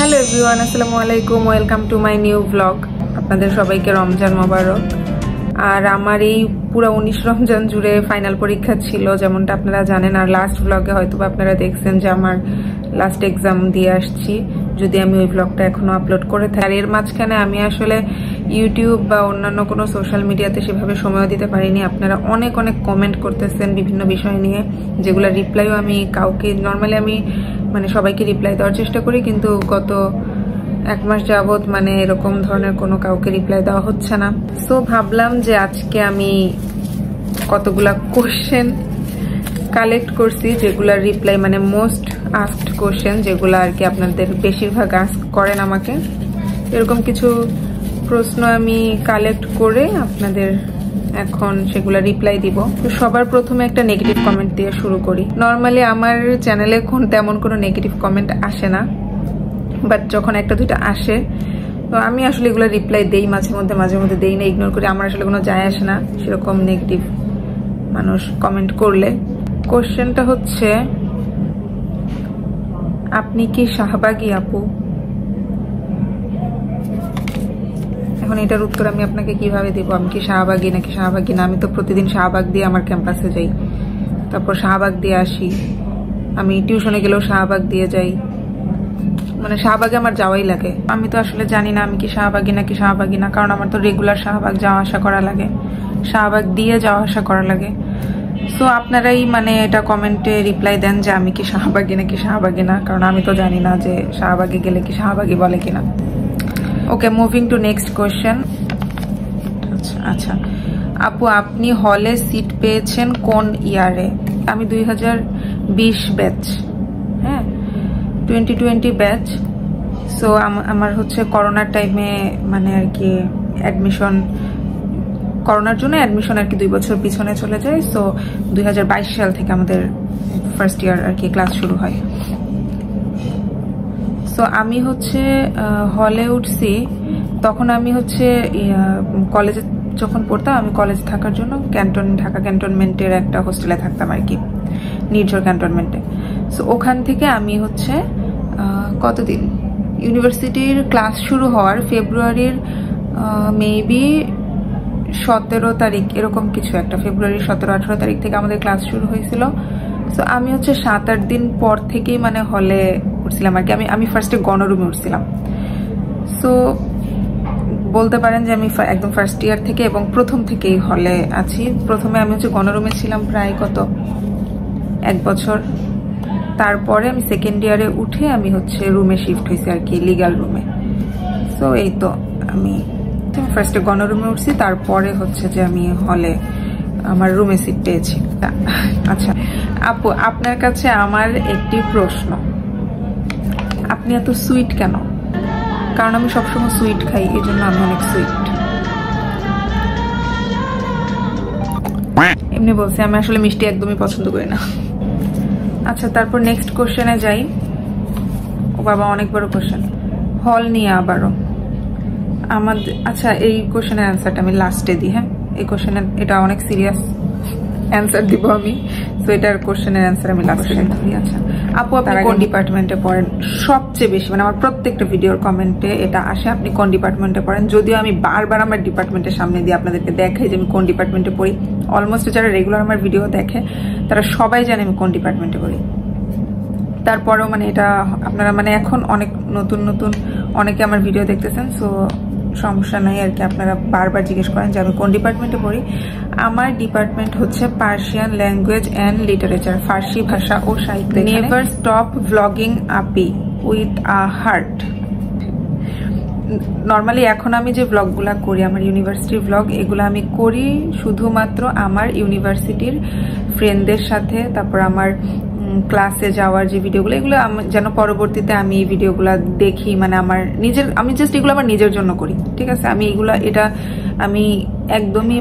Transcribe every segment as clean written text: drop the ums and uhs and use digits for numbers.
Hello everyone, আসসালামু আলাইকুম। Welcome to my new blog. আপনাদের সবাইকে রমজান মোবারক। আর আমার এই পুরো 19 রমজান জুড়ে ফাইনাল পরীক্ষা ছিল, যেমনটা আপনারা জানেন। আর লাস্ট ব্লগে হয়তো আপনারা দেখছেন যে আমার লাস্ট এক্সাম দিয়ে আসছি, যদি আমি ওই ব্লগটা এখনো আপলোড করে থাকি। আর এর মাঝখানে আমি আসলে ইউটিউব বা অন্যান্য কোনো সোশ্যাল মিডিয়াতে সেভাবে সময় দিতে পারিনি। আপনারা অনেক অনেক কমেন্ট করতেছেন বিভিন্ন বিষয় নিয়ে, যেগুলো রিপ্লাইও আমি কাউকে নর্মালি আমি সবাইকে রিপ্লাই দেওয়ার চেষ্টা করি, কিন্তু গত 1 মাস যাবত এরকম ধরনের কোনো কাউকে রিপ্লাই দেওয়া হচ্ছে না। সো ভাবলাম যে আজকে আমি কতগুলা কোশ্চেন কালেক্ট করছি, যেগুলার রিপ্লাই মোস্ট আস্কড কোশ্চেন, যেগুলো আর কি আপনাদের বেশিরভাগ আস্ক করেন আমাকে। এরকম কিছু প্রশ্ন আমি কালেক্ট করে আপনাদের এখন সেগুলা রিপ্লাই দিব। তো সবার প্রথমে একটা নেগেটিভ কমেন্ট দিয়ে শুরু করি। নর্মালি আমার চ্যানেলে তেমন কোনো নেগেটিভ কমেন্ট আসে না, বাট যখন একটা দুইটা আসে তো আমি আসলে এগুলো রিপ্লাই দেই, মাঝে মধ্যে দেই না, ইগনোর করি। আমার আসলে কোনো যায় আসে না সেরকম নেগেটিভ মানুষ কমেন্ট করলে। কোশ্চেনটা হচ্ছে, আপনি কি শাহবাগী আপু? এখন এটার উত্তর আমি আপনাকে কিভাবে দিব? আমি কি শাহবাগী নাকি শাহবাগী না? আমি তো প্রতিদিন শাহবাগ দিয়ে আমার ক্যাম্পাসে যাই, তারপর শাহবাগ দিয়ে আসি। আমি টিউশনে গেলেও শাহবাগ দিয়ে যাই, শাহবাগে আমার যাওয়াই লাগে। আমি তো আসলে জানি না আমি কি শাহবাগী নাকি শাহবাগী না, কারণ আমার তো রেগুলার শাহবাগ যাওয়া আসা করা লাগে, শাহবাগ দিয়ে যাওয়া আসা করা লাগে। সো আপনারাই এটা কমেন্টে রিপ্লাই দেন যে আমি কি শাহবাগী নাকি শাহবাগী না, কারণ আমি তো জানি না যে শাহবাগে গেলে কি শাহবাগী বলে কিনা। ওকে, মুভিং টু নেক্সট কোয়েশ্চেন। আচ্ছা আপু, আপনি হলে সিট পেয়েছেন কোন ইয়ারে? আমি 2020 ব্যাচ, হ্যাঁ 2020 ব্যাচ। সো আমার হচ্ছে করোনার টাইমে আর কি অ্যাডমিশন, করোনার জন্য অ্যাডমিশন আর কি 2 বছর পিছনে চলে যায়। সো 2022 সাল থেকে আমাদের ফার্স্ট ইয়ার আর কি ক্লাস শুরু হয়। সো আমি হচ্ছে হলে উঠছি, তখন আমি হচ্ছে কলেজে যখন পড়তাম, আমি কলেজ থাকার জন্য ঢাকা ক্যান্টনমেন্টের একটা হোস্টেলে থাকতাম আর কি, নির্ঝর ক্যান্টনমেন্টে। সো ওখান থেকে আমি হচ্ছে কতদিন, ইউনিভার্সিটির ক্লাস শুরু হওয়ার ফেব্রুয়ারির মেবি 17 তারিখ এরকম কিছু একটা, ফেব্রুয়ারির 17-18 তারিখ থেকে আমাদের ক্লাস শুরু হয়েছিল। সো আমি হচ্ছে 7-8 দিন পর থেকেই হলে উঠছিলাম আর কি। আমি ফার্স্টে গণরুমে উঠছিলাম। সো বলতে পারেন যে আমি একদম ফার্স্ট ইয়ার থেকে এবং প্রথম থেকেই হলে আছি। প্রথমে আমি হচ্ছে গণরুমে ছিলাম প্রায় 1 বছর। তারপরে আমি সেকেন্ড ইয়ারে উঠে আমি হচ্ছে রুমে শিফট হয়েছি আর কি, লিগ্যাল রুমে। সো এই তো আমি ফার্স্টে গণরুমে উঠছি, তারপরে হচ্ছে যে আমি হলে আমার রুমে সিট পেয়েছি। আচ্ছা আপু, আপনার কাছে আমার একটি প্রশ্ন, আপনি এত সুইট কেন? কারণ আমি সবসময় সুইট খাই, এই জন্য আমি অনেক সুইট। এমনি বলছি, আমি আসলে মিষ্টি একদমই পছন্দ করি না। আচ্ছা, তারপর নেক্সট কোশ্চেনে যাই। ও বাবা, অনেক বড় কোশ্চেন, হল নিয়ে আবারও আমাদের। আচ্ছা, এই কোশ্চেনের অ্যান্সারটা আমি লাস্টে দিই। হ্যাঁ, এই কোশ্চেনের এটা অনেক সিরিয়াস অ্যান্সার দিব আমি। তো এটার কোশ্চেনের অ্যান্সার আমি লাস্টে দিই। আচ্ছা আপু, আপনি কোন ডিপার্টমেন্টে পড়েন? সবচেয়ে বেশি আমার প্রত্যেকটা ভিডিওর কমেন্টে এটা আসে, আপনি কোন ডিপার্টমেন্টে পড়েন। যদিও আমি বারবার আমার ডিপার্টমেন্টের সামনে দিয়ে আপনাদেরকে দেখাই যে আমি কোন ডিপার্টমেন্টে পড়ি। অলমোস্ট যারা রেগুলার আমার ভিডিও দেখে তারা সবাই জানে আমি কোন ডিপার্টমেন্টে পড়ি। তারপরেও এটা আপনারা এখন অনেক নতুন অনেকে আমার ভিডিও দেখতেছেন। সো সমস্যা নাই আর কি, আপনারা বারবার জিজ্ঞেস করেন যে আমি কোন ডিপার্টমেন্টে পড়ি। আমার ডিপার্টমেন্ট হচ্ছে পার্সিয়ান ল্যাঙ্গুয়েজ অ্যান্ড লিটারেচার, ফার্সি ভাষা ও সাহিত্য। Never stop vlogging Api with a heart. Normally এখন আমি যে ব্লগগুলা করি, আমার ইউনিভার্সিটির ব্লগ, এগুলো আমি করি শুধুমাত্র আমার ইউনিভার্সিটির ফ্রেন্ডদের সাথে। তারপর আমার ক্লাসে যাওয়ার যে ভিডিওগুলো, এগুলো যেন পরবর্তীতে আমি এই ভিডিওগুলো দেখি, আমার নিজের, আমি জাস্ট এগুলো আমার নিজের জন্য করি, ঠিক আছে। আমি এটা আমি একদমই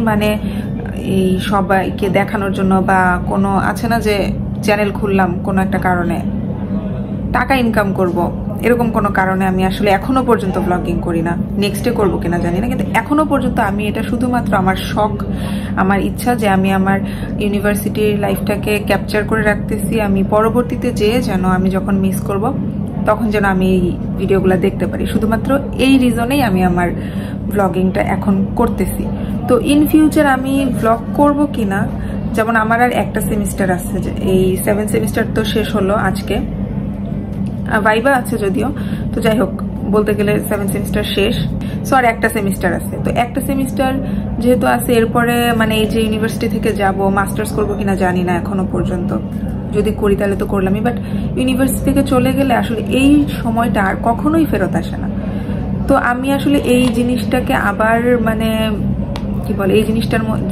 এই সবাইকে দেখানোর জন্য বা কোনো আছে না যে চ্যানেল খুললাম কোনো একটা কারণে টাকা ইনকাম করব, এরকম কোনো কারণে আমি আসলে এখনো পর্যন্ত ব্লগিং করি না। নেক্সটে করবো কিনা জানি না, কিন্তু এখনো পর্যন্ত আমি এটা শুধুমাত্র আমার শখ, আমার ইচ্ছা যে আমি আমার ইউনিভার্সিটির লাইফটাকে ক্যাপচার করে রাখতেছি। আমি পরবর্তীতে যেয়ে যেন আমি যখন মিস করব তখন যেন আমি এই ভিডিওগুলো দেখতে পারি। শুধুমাত্র এই রিজনেই আমি আমার ব্লগিংটা এখন করতেছি। তো ইন ফিউচার আমি ব্লগ করব কিনা, যেমন আমার আর একটা সেমিস্টার আছে, এই 7 সেমিস্টার তো শেষ হলো আজকে, ভাইবা আছে যদিও, তো যাই হোক বলতে গেলে 7 সেমিস্টার শেষ। সো আর একটা সেমিস্টার আছে, তো একটা সেমিস্টার যেহেতু আছে এরপরে মানে এই যে ইউনিভার্সিটি থেকে যাব মাস্টার্স করবো কিনা জানি না এখনো পর্যন্ত, যদি করি তাহলে তো করলামই, বাট ইউনিভার্সিটি থেকে চলে গেলে আসলে এই সময়টা আর কখনোই ফেরত আসে না। তো আমি আসলে এই জিনিসটাকে আবার মানে কি বলে, এই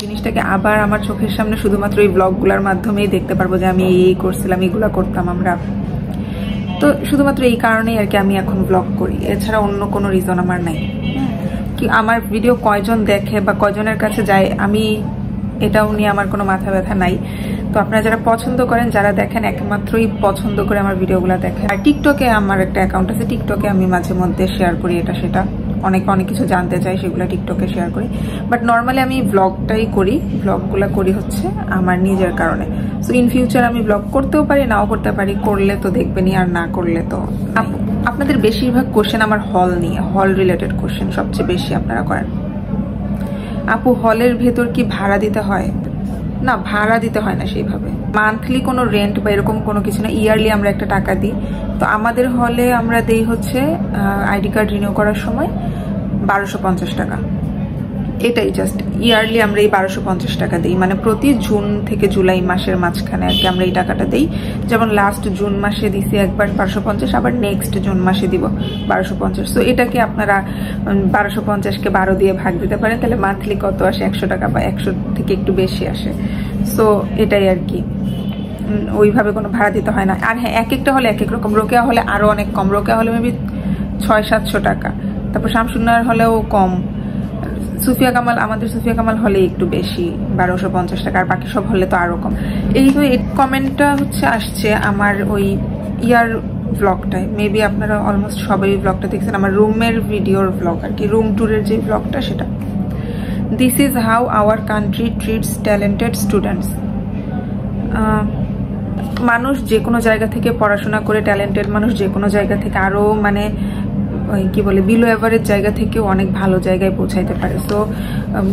জিনিসটাকে আবার আমার চোখের সামনে শুধুমাত্র এই ব্লগগুলোর মাধ্যমেই দেখতে পারবো যে আমি এই করছিলাম, এইগুলা করতাম আমরা। তো শুধুমাত্র এই কারণেই আর কি আমি এখন ব্লগ করি, এছাড়া অন্য কোনো রিজন আমার নাই। কি আমার ভিডিও কয়জন দেখে বা কয়জনের কাছে যায় আমি এটাও নিয়ে আমার কোনো মাথা ব্যথা নাই। তো আপনারা যারা পছন্দ করেন, যারা দেখেন, একমাত্রই পছন্দ করে আমার ভিডিওগুলো দেখেন। আর টিকটকে আমার একটা অ্যাকাউন্ট আছে, টিকটকে আমি মাঝে মধ্যে শেয়ার করি এটা সেটা, অনেক কিছু জানতে চাই সেগুলো টিকটকে শেয়ার করি। বাট নর্মালি আমি ব্লগটাই করি, ব্লগগুলো করি হচ্ছে আমার নিজের কারণে। সো ইন ফিউচার আমি ব্লগ করতেও পারি, নাও করতে পারি, করলে তো দেখবেনই আর না করলে তো। আপনাদের বেশিরভাগ কোশ্চেন আমার হল নিয়ে, হল রিলেটেড কোশ্চেন সবচেয়ে বেশি আপনারা করেন। আপু হলের ভেতর কি ভাড়া দিতে হয়? না, ভাড়া দিতে হয় না সেইভাবে, মান্থলি কোনো রেন্ট বা এরকম কোনো কিছু না, ইয়ারলি আমরা একটা টাকা দিই। তো আমাদের হলে আমরা দেই হচ্ছে আইডি কার্ড রিনিউ করার সময় 1250 টাকা, এটাই জাস্ট ইয়ারলি আমরা এই 1250 টাকা দিই, মানে প্রতি জুন থেকে জুলাই মাসের মাঝখানে আর কি আমরা এই টাকাটা দিই। যেমন লাস্ট জুন মাসে দিছি একবার 1250, আবার নেক্সট জুন মাসে দিব 1250। সো এটাকে আপনারা 1250কে 12 দিয়ে ভাগ দিতে পারেন, তাহলে মান্থলি কত আসে, 100 টাকা বা 100 থেকে একটু বেশি আসে। সো এটাই আর কি, ওইভাবে কোনো ভাড়া দিতে হয় না। আর হ্যাঁ, এক একটা হলে এক এক রকম, রোকেয়া হলে আরো অনেক কম, রোকেয়া হলে মেবি 600-700 টাকা, তারপর শামসুন্নাহার হলেও কম, সুফিয়া কামাল, আমাদের সুফিয়া কামাল হলে একটু বেশি 1250 টাকা, আর বাকি সব হলে তো আরো কম। এই কমেন্টটা হচ্ছে আসছে আমার ওই ইয়ার ব্লগটায়, মেবি আপনারা অলমোস্ট সবাই ব্লগটা দেখছেন, আমার রুমের ভিডিওর ব্লগ আর কি, রুম ট্যুরের যে ব্লগটা সেটা। This is how our country treats talented students. মানুষ যে কোনো জায়গা থেকে পড়াশোনা করে, ট্যালেন্টেড মানুষ যে কোনো জায়গা থেকে আরো মানে কি বলে বিলো এভারেজ জায়গা থেকেও অনেক ভালো জায়গায় পৌঁছাইতে পারে। তো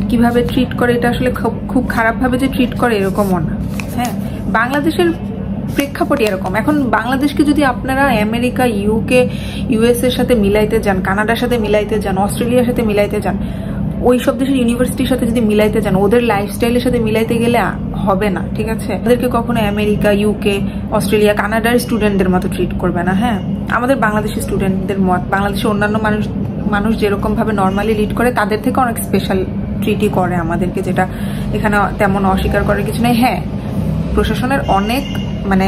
কিভাবে ট্রিট করে এটা আসলে খুব খারাপভাবে যে ট্রিট করে এরকমও না। হ্যাঁ, বাংলাদেশের প্রেক্ষাপটে এরকম। এখন বাংলাদেশকে যদি আপনারা আমেরিকা, ইউকে, ইউএস এর সাথে মিলাইতে যান, কানাডার সাথে মিলাইতে যান, অস্ট্রেলিয়ার সাথে মিলাইতে যান, ওই সব দেশের ইউনিভার্সিটির সাথে যদি মিলাইতে যান, ওদের লাইফস্টাইলের সাথে মিলাইতে গেলে হবে না, ঠিক আছে? ওদেরকে কখনো আমেরিকা, ইউকে, অস্ট্রেলিয়া, কানাডার স্টুডেন্টদের মতো ট্রিট করবে না। হ্যাঁ, আমাদের বাংলাদেশের স্টুডেন্টদের মত, বাংলাদেশের অন্যান্য মানুষ যেরকম ভাবে নর্মালি লিড করে তাদের থেকে অনেক স্পেশাল ট্রিটই করে আমাদেরকে, যেটা এখানে তেমন অস্বীকার করার কিছু নেই। হ্যাঁ, প্রশাসনের অনেক মানে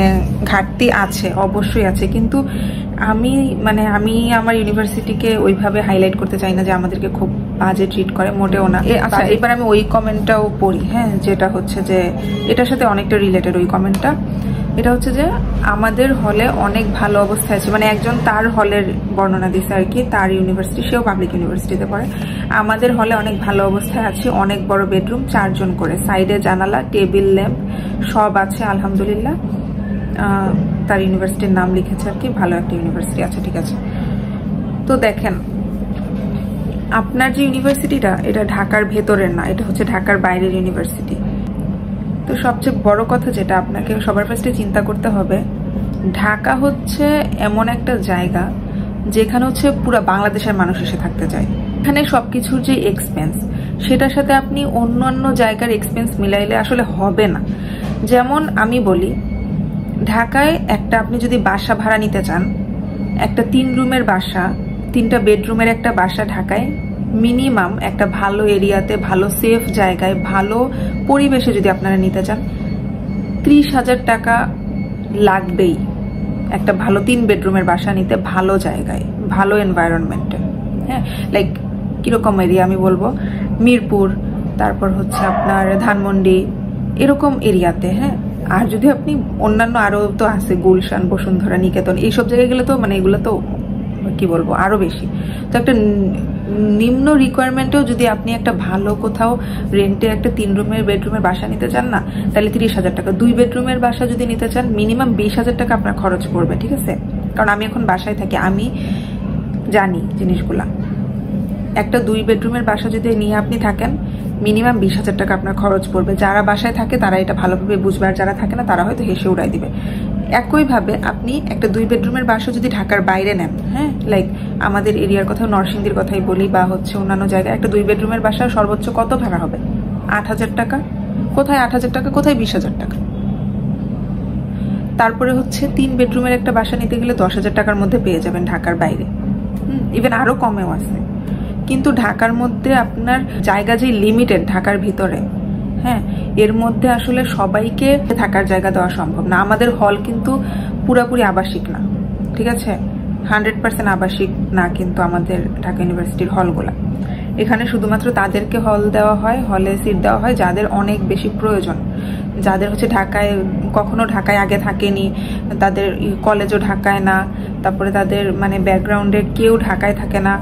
ঘাটতি আছে, অবশ্যই আছে, কিন্তু আমি আমার ইউনিভার্সিটিকে ওইভাবে হাইলাইট করতে চাই না যে আমাদেরকে খুব বাজে ট্রিট করে, মোটেও না। আচ্ছা, এবার আমি ওই কমেন্টটাও পড়ি, হ্যাঁ, যেটা হচ্ছে যে এটার সাথে অনেকটা রিলেটেড ওই কমেন্টটা। এটা হচ্ছে যে আমাদের হলে অনেক ভালো অবস্থায় আছে, মানে একজন তার হলের বর্ণনা দিচ্ছে আর কি, তার ইউনিভার্সিটি, সেও পাবলিক ইউনিভার্সিটিতে পড়ে। আমাদের হলে অনেক ভালো অবস্থায় আছে, অনেক বড় বেডরুম, 4 জন করে, সাইডে জানালা, টেবিল, ল্যাম্প সব আছে আলহামদুলিল্লাহ। তার ইউনিভার্সিটির নাম লিখেছে আর কি, ভালো একটা ইউনিভার্সিটি আছে, ঠিক আছে। তো দেখেন, আপনার যে ইউনিভার্সিটিটা এটা ঢাকার ভেতরের না, এটা হচ্ছে ঢাকার বাইরের ইউনিভার্সিটি। তো সবচেয়ে বড় কথা যেটা আপনাকে সবার ফার্স্টে চিন্তা করতে হবে, ঢাকা হচ্ছে এমন একটা জায়গা যেখানে হচ্ছে পুরো বাংলাদেশের মানুষ এসে থাকতে চায়। এখানে সবকিছুর যে এক্সপেন্স, সেটার সাথে আপনি অন্যান্য জায়গার এক্সপেন্স মিলাইলে আসলে হবে না। যেমন আমি বলি, ঢাকায় একটা আপনি যদি বাসা ভাড়া নিতে চান, একটা 3 রুমের বাসা, 3টা বেডরুমের একটা বাসা ঢাকায় মিনিমাম একটা ভালো এরিয়াতে, ভালো সেফ জায়গায়, ভালো পরিবেশে যদি আপনারা নিতে চান 30,000 টাকা লাগবেই। একটা ভালো 3 বেডরুমের বাসা নিতে, ভালো জায়গায়, ভালো এনভায়রনমেন্টে। হ্যাঁ, লাইক কিরকম এরিয়া আমি বলবো, মিরপুর, তারপর হচ্ছে আপনার ধানমন্ডি, এরকম এরিয়াতে। হ্যাঁ, আর যদি আপনি অন্যান্য আরো তো আছে, গুলশান, বসুন্ধরা, নিকেতন, এইসব জায়গায় গেলে তো মানে এগুলো তো কি বলবো আরো বেশি। তো একটা নিম্ন রিকোয়ারমেন্টেও যদি আপনি একটা ভালো কোথাও রেন্টে একটা 3 রুমের বেডরুমের বাসা নিতে চান না, তাহলে 30,000 টাকা। 2 বেডরুমের বাসা যদি নিতে চান মিনিমাম 20,000 টাকা আপনার খরচ পড়বে, ঠিক আছে? কারণ আমি এখন বাসায় থাকি, আমি জানি জিনিসগুলা। একটা 2 বেডরুমের বাসা যদি নিয়ে আপনি থাকেন, মিনিমাম 20,000 টাকা আপনার খরচ পড়বে। যারা বাসায় থাকে তারা এটা ভালোভাবে বুঝবে, আর যারা থাকে না তারা হয়তো হেসে উড়াই দিবে। একইভাবে আপনি একটা 2 বেডরুমের বাসা যদি ঢাকার বাইরে নেন, হ্যাঁ, লাইক আমাদের এরিয়ার কথা, নরসিংদীর কথাই বলি, বা হচ্ছে অন্যান্য জায়গায়, একটা 2 বেডরুমের বাসা সর্বোচ্চ কত ভাড়া হবে? 8,000 টাকা। কোথায় 8,000 টাকা, কোথায় 20,000 টাকা। তারপরে হচ্ছে 3 বেডরুমের একটা বাসা নিতে গেলে 10,000 টাকার মধ্যে পেয়ে যাবেন ঢাকার বাইরে, ইভেন আরো কমেও আছে। কিন্তু ঢাকার মধ্যে আপনার জায়গা যে লিমিটেড ঢাকার ভিতরে, হ্যাঁ, এর মধ্যে আসলে সবাইকে থাকার জায়গা দেওয়া সম্ভব না। আমাদের হল কিন্তু পুরোপুরি আবাসিক না, ঠিক আছে, 100% আবাসিক না কিন্তু আমাদের ঢাকা ইউনিভার্সিটির হলগুলা। এখানে শুধুমাত্র তাদেরকে হল দেওয়া হয়, হলে সিট দেওয়া হয় যাদের অনেক বেশি প্রয়োজন, যাদের হচ্ছে ঢাকায় কখনো ঢাকায় আগে থাকেনি, তাদের কলেজও ঢাকায় না, তারপরে তাদের মানে ব্যাকগ্রাউন্ডের কেউ ঢাকায় থাকে না,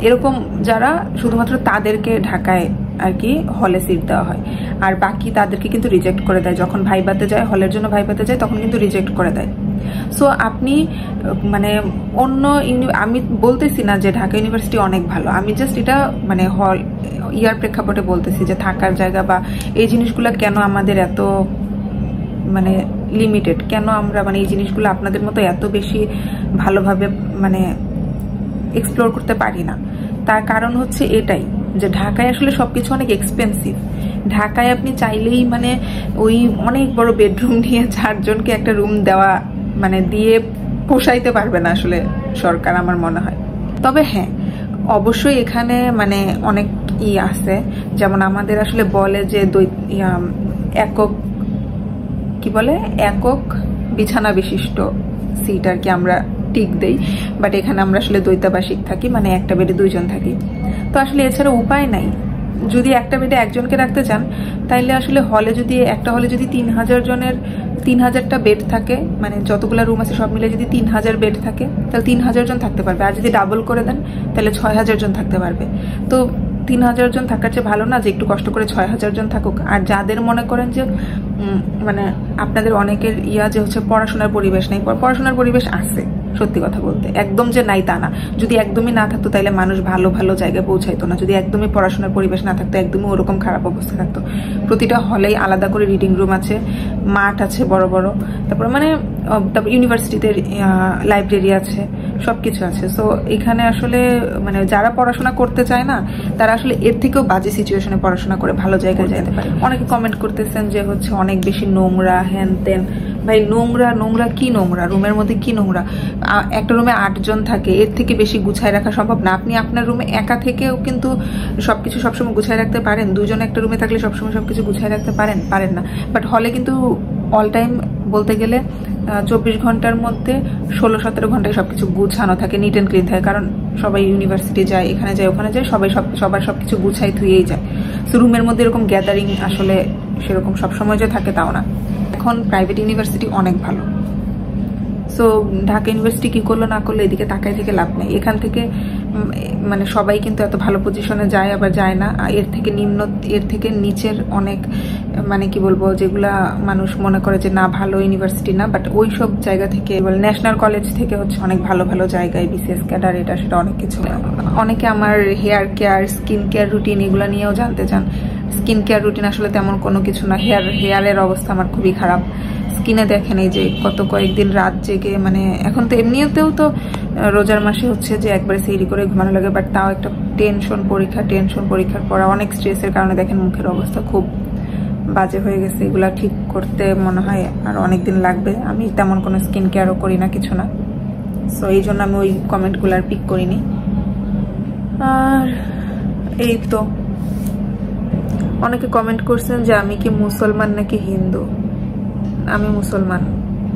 এরকম যারা, শুধুমাত্র তাদেরকে ঢাকায় আর কি হলে সিট দেওয়া হয়। আর বাকি তাদেরকে কিন্তু রিজেক্ট করে দেয় যখন ভাইবাতে যায়, হলের জন্য ভাইবাতে যায়, তখন কিন্তু রিজেক্ট করে দেয়। সো আপনি মানে অন্য, আমি বলতেছি না যে ঢাকা ইউনিভার্সিটি অনেক ভালো, আমি জাস্ট এটা মানে হল ইয়ার প্রেক্ষাপটে বলতেছি যে থাকার জায়গা বা এই জিনিসগুলো কেন আমাদের এত মানে লিমিটেড, কেন আমরা মানে এই জিনিসগুলো আপনাদের মতো এত বেশি ভালোভাবে মানে এক্সপ্লোর করতে পারি না। তার কারণ হচ্ছে এটাই যে ঢাকায় আসলে সবকিছু অনেক এক্সপেন্সিভ। ঢাকায় আপনি চাইলেই মানে ওই অনেক বড় বেডরুম নিয়ে 4 জনকে একটা রুম দেওয়া মানে দিয়ে পোষাইতে পারবে না আসলে সরকার, আমার মনে হয়। তবে হ্যাঁ, অবশ্যই এখানে মানে অনেক আছে, যেমন আমাদের আসলে বলে যে একক কি বলে, একক বিছানা বিশিষ্ট সিট আর কি আমরা টিক দেই, বাট এখানে আমরা আসলে দ্বৈতাবাসিক থাকি, মানে একটা বেডে 2 জন থাকি। তো আসলে এছাড়া উপায় নাই। যদি একটা বেডে 1 জনকে রাখতে চান, তাইলে আসলে হলে যদি একটা হলে যদি 3,000 জনের 3,000টা বেড থাকে, মানে যতগুলো রুম আছে সব মিলে যদি 3,000 বেড থাকে, তাহলে 3,000 জন থাকতে পারবে। আর যদি ডাবল করে দেন তাহলে 6,000 জন থাকতে পারবে। তো 3,000 জন থাকার চেয়ে ভালো না যে একটু কষ্ট করে 6,000 জন থাকুক। আর যাদের মনে করেন যে মানে আপনাদের অনেকের যে হচ্ছে পড়াশোনার পরিবেশ নেই, পড়াশোনার পরিবেশ আছে, সত্যি কথা বলতে একদম যে নাই তা না। যদি একদমই না থাকতো তাহলে মানুষ ভালো ভালো জায়গায় পৌঁছাইতো না। যদি একদমই পড়াশোনার পরিবেশ না থাকতো, একদমই ওরকম খারাপ অবস্থা থাকতো। প্রতিটা হলেই আলাদা করে রিডিং রুম আছে, মাঠ আছে বড় বড়, তারপরে মানে তারপর ইউনিভার্সিটিতে লাইব্রেরি আছে, সবকিছু আছে। সো এখানে আসলে মানে যারা পড়াশোনা করতে চায় না, তারা আসলে এর থেকেও বাজে সিচুয়েশনে পড়াশোনা করে ভালো জায়গায় যেতে পারে। অনেকে কমেন্ট করতেছেন যে হচ্ছে অনেক বেশি নোংরা, হ্যান তেন। ভাই নোংরা নোংরা কি নোংরা? রুমের মধ্যে কি নোংরা? একটা রুমে 8 জন থাকে, এর থেকে বেশি গুছায় রাখা সম্ভব না। আপনি আপনার রুমে একা থেকেও কিন্তু সবকিছু সবসময় গুছায় রাখতে পারেন। 2 জন একটা রুমে থাকলে সবসময় সবকিছু গুছায় রাখতে পারেন না। বাট হলে কিন্তু অল টাইম বলতে গেলে 24 ঘন্টার মধ্যে 16-17 ঘন্টায় সবকিছু গুছানো থাকে, নিট অ্যান্ড ক্লিন থাকে। কারণ সবাই ইউনিভার্সিটি যায়, এখানে যায়, ওখানে যায়, সবার সবকিছু গুছাই থুয়েই যায়। সো রুমের মধ্যে এরকম গ্যাদারিং আসলে সেরকম সবসময় যে থাকে তাও না। এখন প্রাইভেট ইউনিভার্সিটি অনেক ভালো। সো ঢাকা ইউনিভার্সিটি কি করলো না করলো এদিকে তাকাই থেকে লাভ নেই। এখান থেকে মানে সবাই কিন্তু এত ভালো পজিশনে যায় আবার যায় না। এর থেকে নিচের অনেক মানে কি বলবো, যেগুলা মানুষ মনে করে যে না ভালো ইউনিভার্সিটি না, বাট ওই সব জায়গা থেকে ন্যাশনাল কলেজ থেকে হচ্ছে অনেক ভালো ভালো জায়গায় বিসিএস ক্যাডার এটা সেটা অনেক কিছু। অনেকে আমার hair care, skin care routine এগুলো নিয়েও জানতে চান। স্কিন কেয়ার রুটিন আসলে তেমন কোনো কিছু না। হেয়ারের অবস্থা আমার খুবই খারাপ। স্কিনে দেখেন এই যে কয়েকদিন রাত জেগে, মানে এখন তো এমনিতেও তো রোজার মাসে হচ্ছে যে একবারে সেহরি করে ঘুমানো লাগে, বাট তাও একটা টেনশন পরীক্ষার পড়া, অনেক স্ট্রেসের কারণে দেখেন মুখের অবস্থা খুব বাজে হয়ে গেছে। এগুলা ঠিক করতে মনে হয় আর অনেকদিন লাগবে। আমি তেমন কোনো স্কিন কেয়ারও করি না, কিছু না। সো এই জন্য আমি ওই কমেন্টগুলো আর পিক করিনি। আর এই তো অনেকে কমেন্ট করছেন যে আমি কি মুসলমান নাকি হিন্দু। আমি মুসলমান।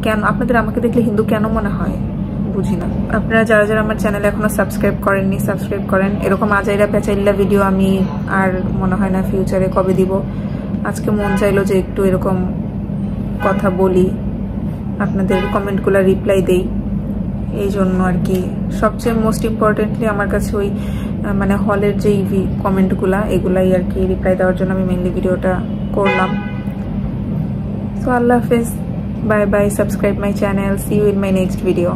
কেন আপনাদের আমাকে দেখলে হিন্দু কেন মনে হয় বুঝি না। আপনারা যারা যারা আমার চ্যানেলে এখনো সাবস্ক্রাইব করেননি সাবস্ক্রাইব করেন। এরকম আজাইরা পেঁচাইল্লা ভিডিও আমি আর মনে হয় না ফিউচারে কবে দিব। আজকে মন চাইলো যে একটু এরকম কথা বলি, আপনাদের কমেন্টগুলো রিপ্লাই দেই, এই জন্য আর কি। সবচেয়ে মোস্ট ইম্পর্টেন্টলি আমার কাছে ওই মানে হলের যে কমেন্টগুলা এগুলাই আর কি রিপ্লাই দেওয়ার জন্য আমি মেনলি ভিডিওটা করলাম। So Allah Hafiz, bye bye, subscribe my channel, see you in my next video.